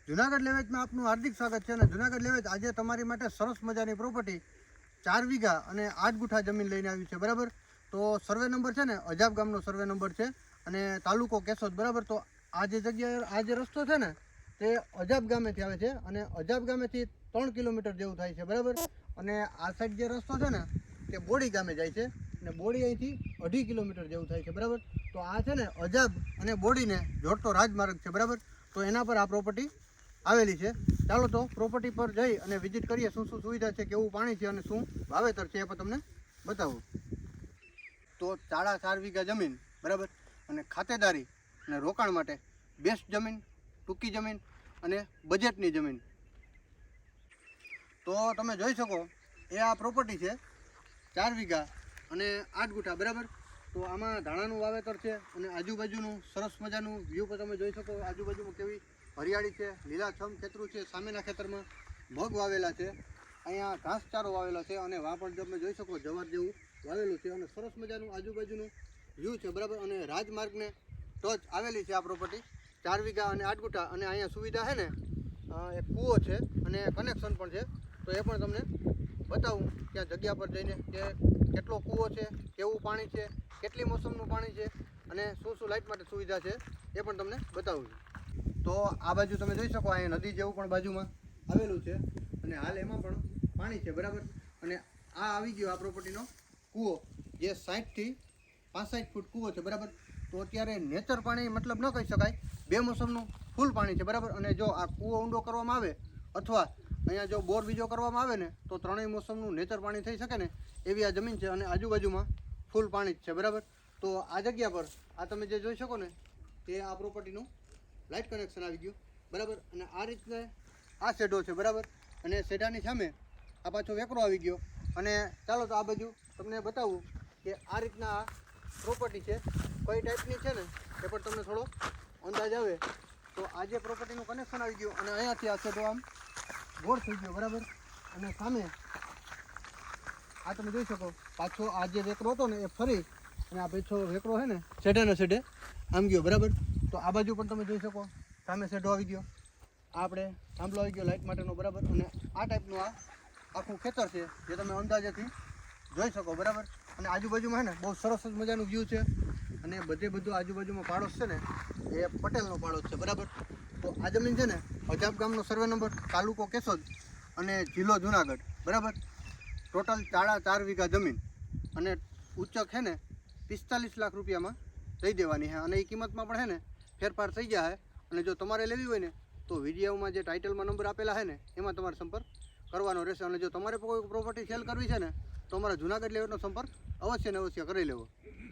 જુનાગઢ લેવેચમાં આપનું હાર્દિક સ્વાગત છે. અને જુનાગઢ લેવેચ આજે તમારી માટે સરસ મજાની પ્રોપર્ટી 4 વીઘા અને 8 ગુઠા જમીન લઈને આવી છે. બરાબર, તો સર્વે નંબર છે ને અજાબ ગામનો સર્વે નંબર છે અને તાલુકો કેશોદ. બરાબર, તો આ જે જગ્યાએ આ જે રસ્તો છે ને તે અજાબ ગામેથી આવે છે અને અજાબ ગામેથી 3 કિલોમીટર જેવું થાય છે. બરાબર, અને આ સાઈડ જે રસ્તો છે ને તે બોડી ગામે જાય છે અને બોડી અહીંથી 2.5 કિલોમીટર જેવું થાય છે. બરાબર, તો આ છે ને અજાબ અને બોડીને જોડતો રાજમાર્ગ છે. બરાબર, તો એના પર આ પ્રોપર્ટી આવેલી છે. ચાલો તો પ્રોપર્ટી પર જઈ અને વિઝિટ કરીએ, શું શું સુવિધા છે, કેવું પાણી છે અને શું વાવેતર છે એ પણ તમને બતાવું. તો 4 વીઘા જમીન, બરાબર, અને ખાતેદારી અને રોકાણ માટે બેસ્ટ જમીન, ટૂંકી જમીન અને બજેટની જમીન. તો તમે જોઈ શકો એ આ પ્રોપર્ટી છે 4 વીઘા અને 8 ગુઠા. બરાબર, તો આમાં ધાણાનું વાવેતર છે અને આજુબાજુનું સરસ મજાનું વ્યૂ પણ તમે જોઈ શકો. આજુબાજુમાં કેવી હરિયાળી છે, લીલાછમ ખેતરું છે. સામેના ખેતરમાં મગ વાવેલા છે, અહીંયા ઘાસચારો વાવેલો છે અને વાં પણ તમે જોઈ શકો જવાર જેવું વાવેલું છે અને સરસ મજાનું આજુબાજુનું વ્યૂ છે. બરાબર, અને રાજમાર્ગને ટચ આવેલી છે આ પ્રોપર્ટી 4 વીઘા અને 8 ગુઠા. અને અહીંયા સુવિધા છે ને એક કૂવો છે અને કનેક્શન પણ છે, તો એ પણ તમને બતાવું ત્યાં જગ્યા પર જઈને કે કેટલો કૂવો છે, કેવું પાણી છે, કેટલી મોસમનું પાણી છે અને શું શું લાઇટ માટે સુવિધા છે એ પણ તમને બતાવું છું. તો આ બાજુ તમે જોઈ શકો અહીંયા નદી જેવું પણ બાજુમાં આવેલું છે અને હાલ એમાં પણ પાણી છે. બરાબર, અને આ આવી ગયો આ પ્રોપર્ટીનો કૂવો જે 60 થી 65 ફૂટ કૂવો છે. બરાબર, તો અત્યારે નેચર પાણી મતલબ ન કહી શકાય, બે મોસમનું ફૂલ પાણી છે. બરાબર, અને જો આ કૂવો ઊંડો કરવામાં આવે અથવા અહીંયા જો બોર બીજો કરવામાં આવે ને તો ત્રણેય મોસમનું નેચર પાણી થઈ શકે ને એવી આ જમીન છે અને આજુબાજુમાં ફૂલ પાણી જ છે. બરાબર, તો આ જગ્યા પર આ તમે જે જોઈ શકો ને તે આ પ્રોપર્ટીનું લાઇટ કનેક્શન આવી ગયું. બરાબર, અને આ રીતને આ શેડો છે. બરાબર, અને શેડાની સામે આ પાછો વેકરો આવી ગયો. અને ચાલો તો આ બાજુ તમને બતાવું કે આ રીતના આ પ્રોપર્ટી છે, કઈ ટાઈપની છે ને એ પણ તમને થોડો અંદાજ આવે. તો આ જે પ્રોપર્ટીનું કનેક્શન આવી ગયું અને અહીંયાથી આ શેડો આમ ગોળ થઈ ગયો. બરાબર, અને સામે આ તમે જોઈ શકો પાછો આ જે વેકરો હતો ને એ ફરી અને આ પાછો વેકરો છે ને શેડેના શેડે આમ ગયો. બરાબર, તો આ બાજુ પણ તમે જોઈ શકો સામે શેડો આવી ગયો, આ આપણે થાંભલો આવી ગયો લાઇટ માટેનો. બરાબર, અને આ ટાઈપનું આ આખું ખેતર છે જે તમે અંદાજેથી જોઈ શકો. બરાબર, અને આજુબાજુમાં છે ને બહુ સરસ જ મજાનું વ્યૂ છે અને બધું આજુબાજુમાં પાડોશ છે ને એ પટેલનો પાડોશ છે. બરાબર, તો આ જમીન છે ને અજાબ ગામનો સર્વે નંબર, તાલુકો કેશોદ અને જિલ્લો જુનાગઢ. બરાબર, ટોટલ 4 વીઘા જમીન અને ઉચ્ચક છે ને 45 લાખ રૂપિયામાં દઈ દેવાની છે અને એ કિંમતમાં પણ છે ને ફેરફાર થઈ ગયા છે. અને જો તમારે લેવી હોય ને તો વિડીયોમાં જે ટાઇટલમાં નંબર આપેલા છે ને એમાં તમારે સંપર્ક કરવાનો રહેશે. અને જો તમારે કોઈ પ્રોપર્ટી સેલ કરવી છે ને તો અમારા જુનાગઢ લેવેચનો સંપર્ક અવશ્ય ને અવશ્ય કરી લેવો.